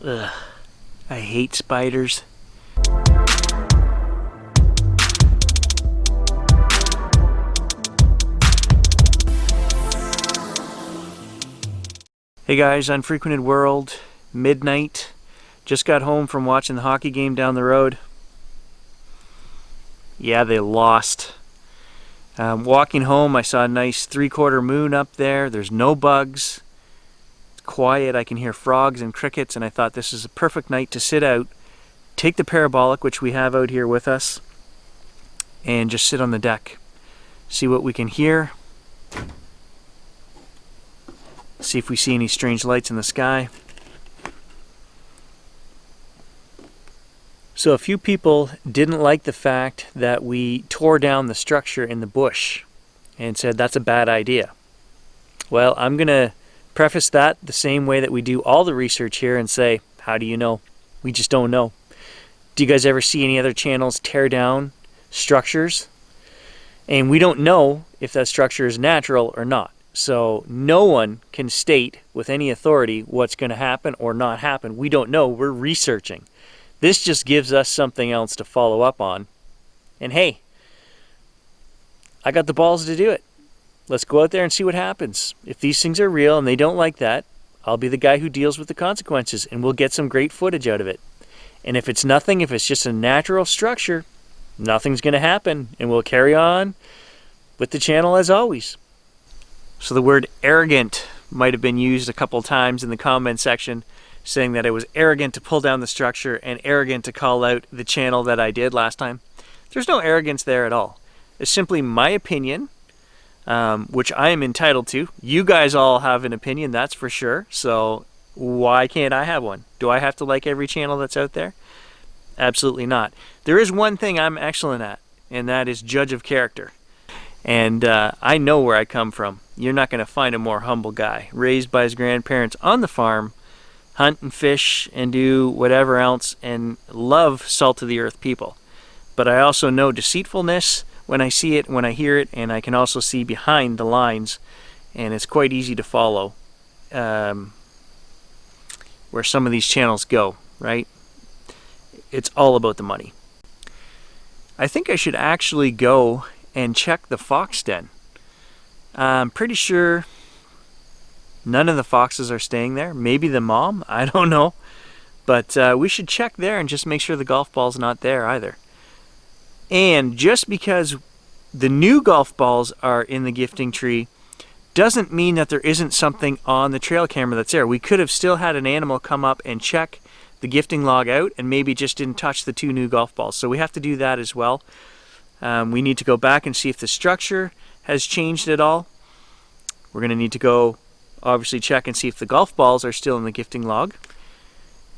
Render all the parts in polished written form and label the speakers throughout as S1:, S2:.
S1: Ugh, I hate spiders. Hey guys, Unfrequented World, midnight. Just got home from watching the hockey game down the road. Yeah, they lost. Walking home, I saw a nice 3/4 moon up there. There's no bugs. It's quiet. I can hear frogs and crickets, and I thought this is a perfect night to sit out, take the parabolic, which we have out here with us, and just sit on the deck. See what we can hear. See if we see any strange lights in the sky. So a few people didn't like the fact that we tore down the structure in the bush and said that's a bad idea. Well, I'm going to preface that the same way that we do all the research here and say, how do you know? We just don't know. Do you guys ever see any other channels tear down structures? And we don't know if that structure is natural or not. So no one can state with any authority what's going to happen or not happen. We don't know. We're researching. This just gives us something else to follow up on. And hey, I got the balls to do it. Let's go out there and see what happens. If these things are real and they don't like that, I'll be the guy who deals with the consequences, and we'll get some great footage out of it. And if it's nothing, if it's just a natural structure, nothing's going to happen, and we'll carry on with the channel as always. So the word arrogant might have been used a couple times in the comment section, saying that it was arrogant to pull down the structure and arrogant to call out the channel that I did last time. There's no arrogance there at all. It's simply my opinion, which I am entitled to. You guys all have an opinion, that's for sure. So why can't I have one? Do I have to like every channel that's out there? Absolutely not. There is one thing I'm excellent at, and that is judge of character. And I know where I come from. You're not going to find a more humble guy. Raised by his grandparents on the farm, hunt and fish and do whatever else, and love salt of the earth people. But I also know deceitfulness when I see it, when I hear it, and I can also see behind the lines, and it's quite easy to follow where some of these channels go, right? It's all about the money. I think I should actually go and check the fox den. I'm pretty sure none of the foxes are staying there. Maybe the mom, I don't know. But we should check there and just make sure the golf ball's not there either. And just because the new golf balls are in the gifting tree doesn't mean that there isn't something on the trail camera that's there. We could have still had an animal come up and check the gifting log out and maybe just didn't touch the 2 new golf balls. So we have to do that as well. We need to go back and see if the structure has changed at all. We're going to need to go obviously check and see if the golf balls are still in the gifting log.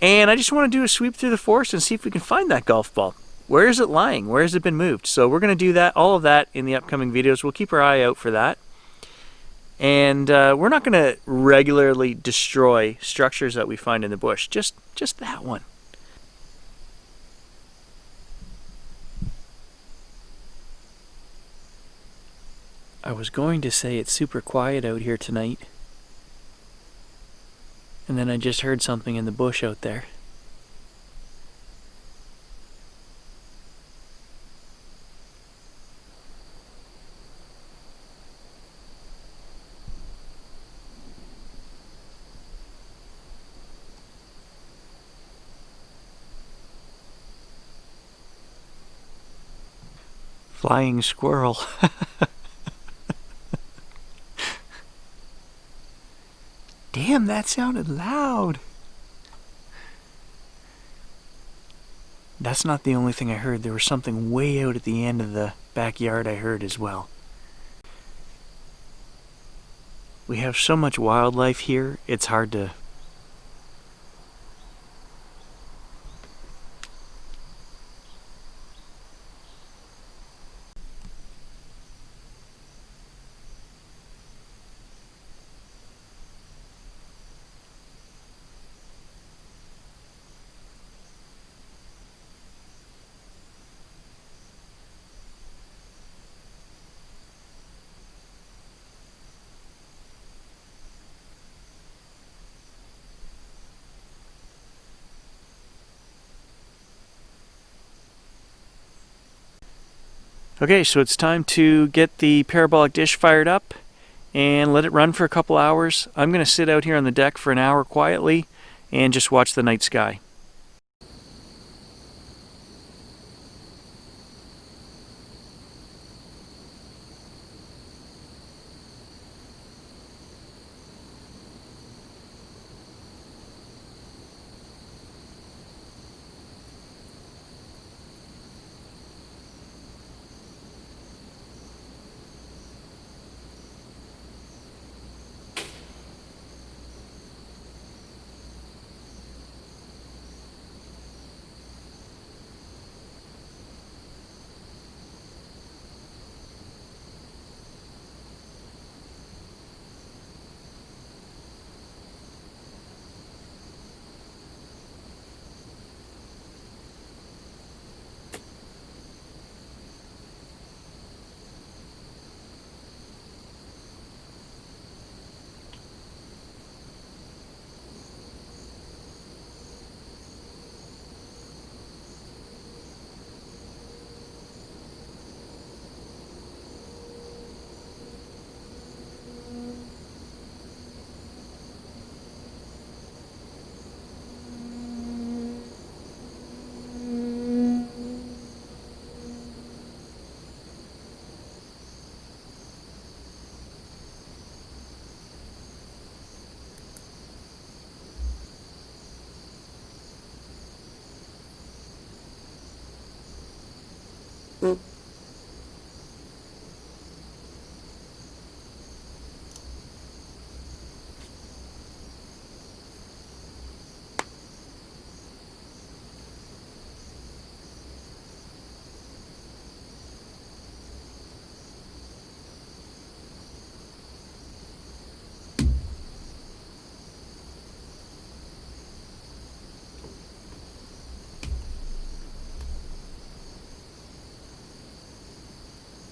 S1: And I just want to do a sweep through the forest and see if we can find that golf ball. Where is it lying? Where has it been moved? So we're going to do that, all of that in the upcoming videos. We'll keep our eye out for that. And we're not going to regularly destroy structures that we find in the bush. Just that one. I was going to say it's super quiet out here tonight. And then I just heard something in the bush out there. Flying squirrel. Damn, that sounded loud. That's not the only thing I heard. There was something way out at the end of the backyard I heard as well. We have so much wildlife here, it's hard to... Okay, so it's time to get the parabolic dish fired up and let it run for a couple hours. I'm going to sit out here on the deck for an hour quietly and just watch the night sky.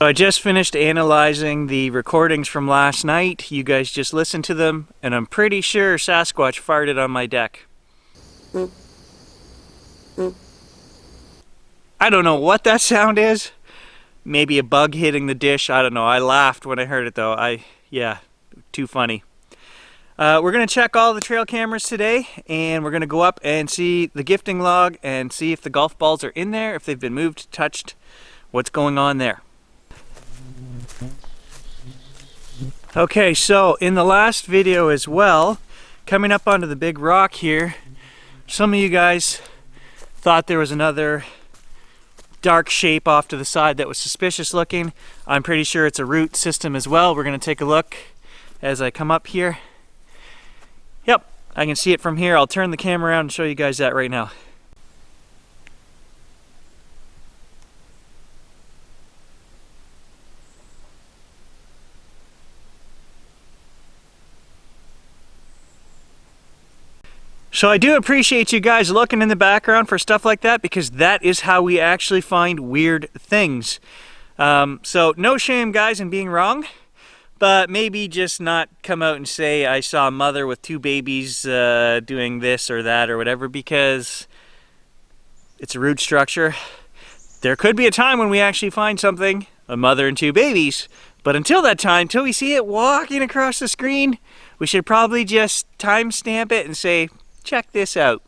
S1: I just finished analyzing the recordings from last night. You guys just listened to them, and I'm pretty sure Sasquatch farted on my deck. I don't know what that sound is. Maybe a bug hitting the dish, I don't know. I laughed when I heard it though. Yeah, too funny. We're gonna check all the trail cameras today, and we're gonna go up and see the gifting log and see if the golf balls are in there, if they've been moved, touched, what's going on there. Okay, so in the last video as well, coming up onto the big rock here, some of you guys thought there was another dark shape off to the side that was suspicious looking. I'm pretty sure it's a root system as well. We're going to take a look as I come up here. Yep, I can see it from here. I'll turn the camera around and show you guys that right now. So I do appreciate you guys looking in the background for stuff like that, because that is how we actually find weird things. So no shame, guys, in being wrong, but maybe just not come out and say I saw a mother with 2 babies doing this or that or whatever, because it's a root structure. There could be a time when we actually find something, a mother and 2 babies, but until that time, until we see it walking across the screen, we should probably just timestamp it and say, check this out.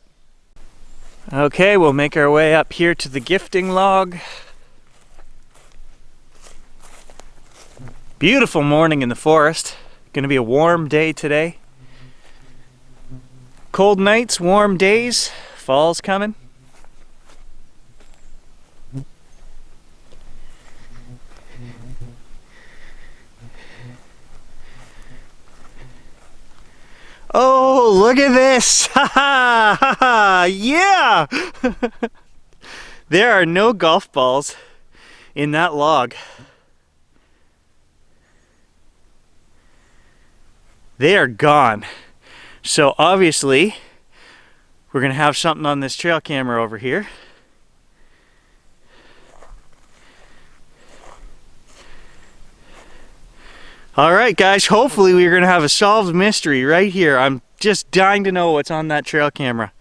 S1: Okay, we'll make our way up here to the gifting log. Beautiful morning in the forest. Gonna be a warm day today. Cold nights, warm days. Fall's coming. Oh, look at this! Ha ha ha ha! Yeah! There are no golf balls in that log. They are gone. So obviously, we're gonna have something on this trail camera over here. All right, guys, hopefully we're gonna have a solved mystery right here. I'm just dying to know what's on that trail camera.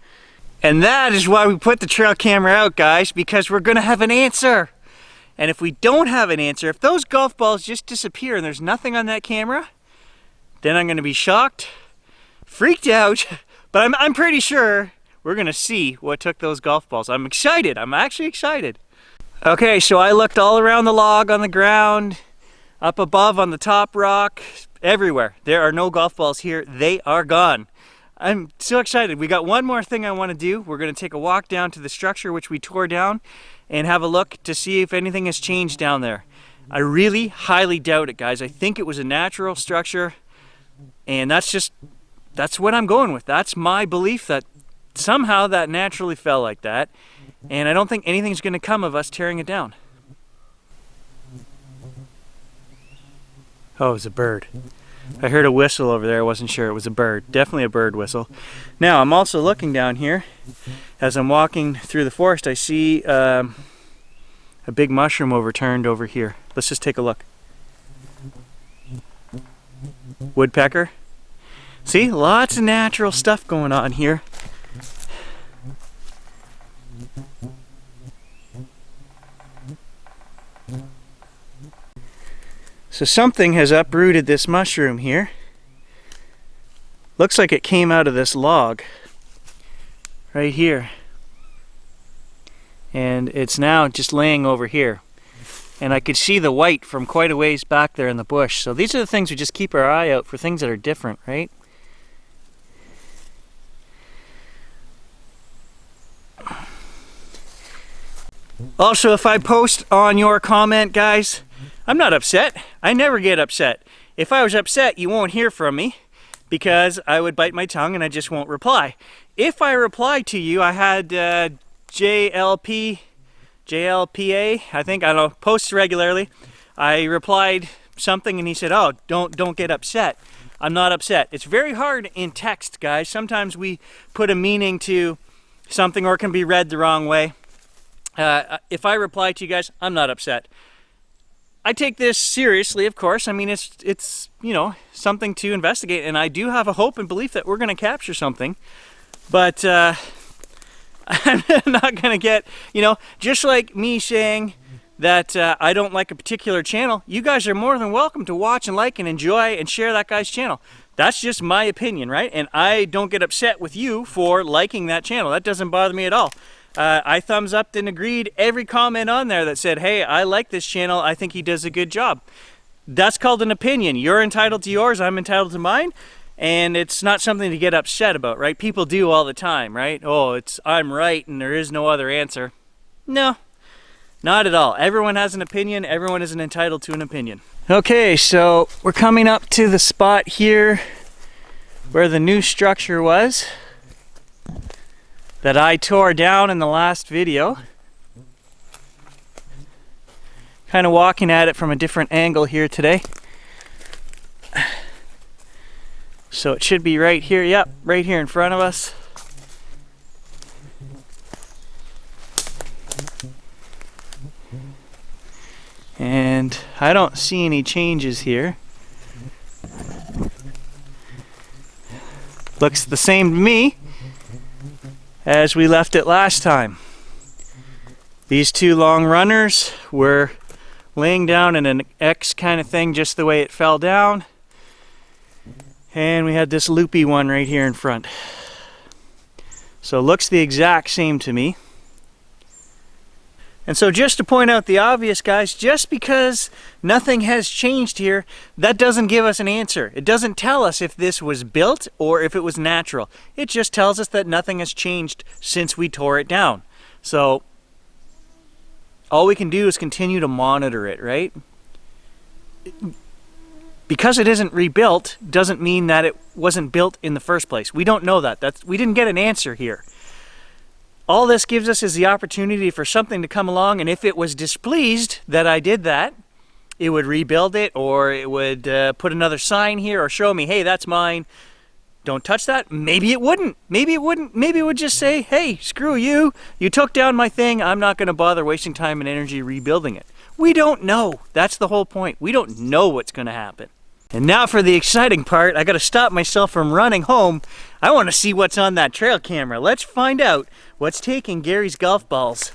S1: And that is why we put the trail camera out, guys, because we're gonna have an answer. And if we don't have an answer, if those golf balls just disappear and there's nothing on that camera, then I'm gonna be shocked, freaked out, but I'm pretty sure we're gonna see what took those golf balls. I'm excited, I'm actually excited. Okay, so I looked all around the log, on the ground, up above on the top rock, everywhere. There are no golf balls here, they are gone. I'm so excited. We got one more thing I wanna do. We're gonna take a walk down to the structure which we tore down and have a look to see if anything has changed down there. I really highly doubt it, guys. I think it was a natural structure, and that's what I'm going with. That's my belief, that somehow that naturally fell like that, and I don't think anything's gonna come of us tearing it down. Oh, it was a bird. I heard a whistle over there. I wasn't sure. It was a bird. Definitely a bird whistle. Now, I'm also looking down here. As I'm walking through the forest, I see a big mushroom overturned over here. Let's just take a look. Woodpecker. See, lots of natural stuff going on here. So something has uprooted this mushroom here. Looks like it came out of this log right here. And it's now just laying over here. And I could see the white from quite a ways back there in the bush. So these are the things we just keep our eye out for, things that are different, right? Also, if I post on your comment, guys, I'm not upset. I never get upset. If I was upset, you won't hear from me because I would bite my tongue and I just won't reply. If I reply to you, I had JLPA, I think, I don't know, posts regularly. I replied something and he said, oh, don't get upset. I'm not upset. It's very hard in text, guys. Sometimes we put a meaning to something or it can be read the wrong way. If I reply to you guys, I'm not upset. I take this seriously, of course. I mean, it's you know, something to investigate, and I do have a hope and belief that we're going to capture something. But I'm not going to get, you know, just like me saying that I don't like a particular channel, you guys are more than welcome to watch and like and enjoy and share that guy's channel. That's just my opinion, right? And I don't get upset with you for liking that channel. That doesn't bother me at all. I thumbs up and agreed every comment on there that said, hey, I like this channel, I think he does a good job. That's called an opinion. You're entitled to yours, I'm entitled to mine, and it's not something to get upset about, right? People do all the time, right? Oh, I'm right and there is no other answer. No, not at all. Everyone has an opinion, everyone is entitled to an opinion. Okay, so we're coming up to the spot here where the new structure was that I tore down in the last video. Kind of walking at it from a different angle here today. So it should be right here, yep, right here in front of us. And I don't see any changes here. Looks the same to me as we left it last time. These two long runners were laying down in an X kind of thing, just the way it fell down. And we had this loopy one right here in front. So it looks the exact same to me. And so just to point out the obvious, guys, just because nothing has changed here, that doesn't give us an answer. It doesn't tell us if this was built or if it was natural. It just tells us that nothing has changed since we tore it down. So all we can do is continue to monitor it, right? Because it isn't rebuilt doesn't mean that it wasn't built in the first place. We don't know that. We didn't get an answer here. All this gives us is the opportunity for something to come along, and if it was displeased that I did that, it would rebuild it, or it would put another sign here or show me, hey, that's mine, don't touch that. Maybe it wouldn't. Maybe it wouldn't. Maybe it would just say, hey, screw you. You took down my thing. I'm not going to bother wasting time and energy rebuilding it. We don't know. That's the whole point. We don't know what's going to happen. And now for the exciting part. I got to stop myself from running home. I want to see what's on that trail camera. Let's find out what's taking Gary's golf balls.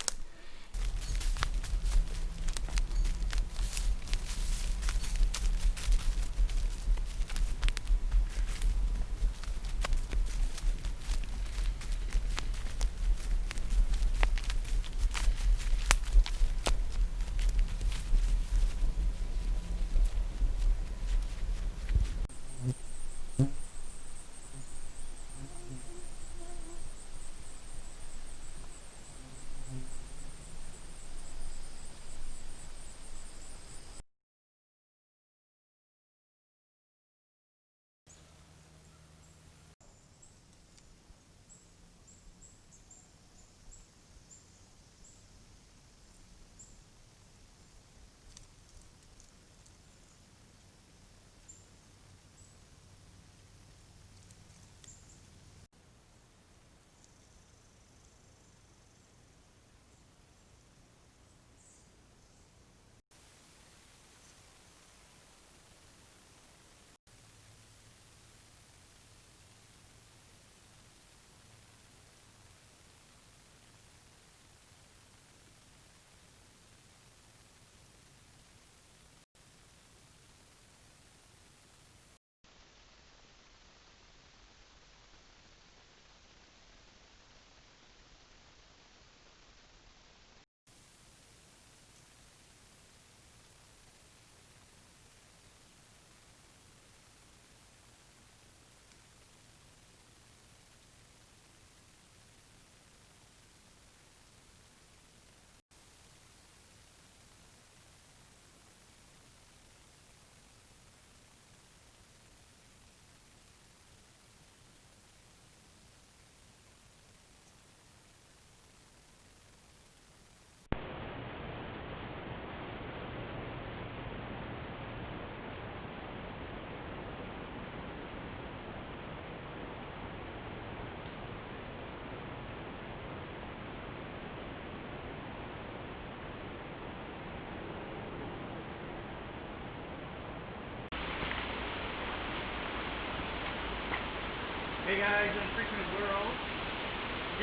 S1: Hey guys, Unfrequented World.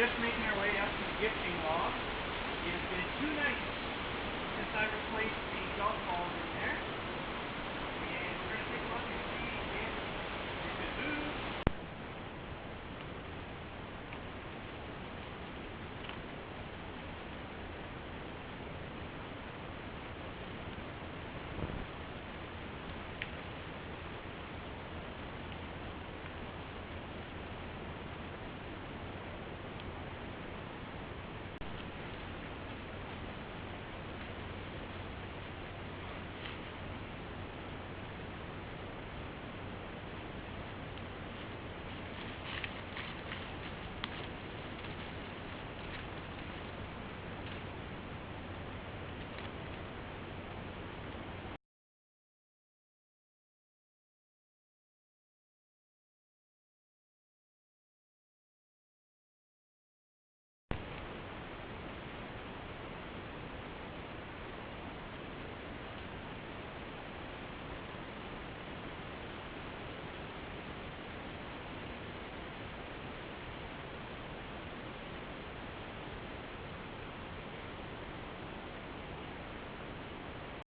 S1: Just making our way up to the gifting log. It has been 2 nights since I replaced the golf balls in there.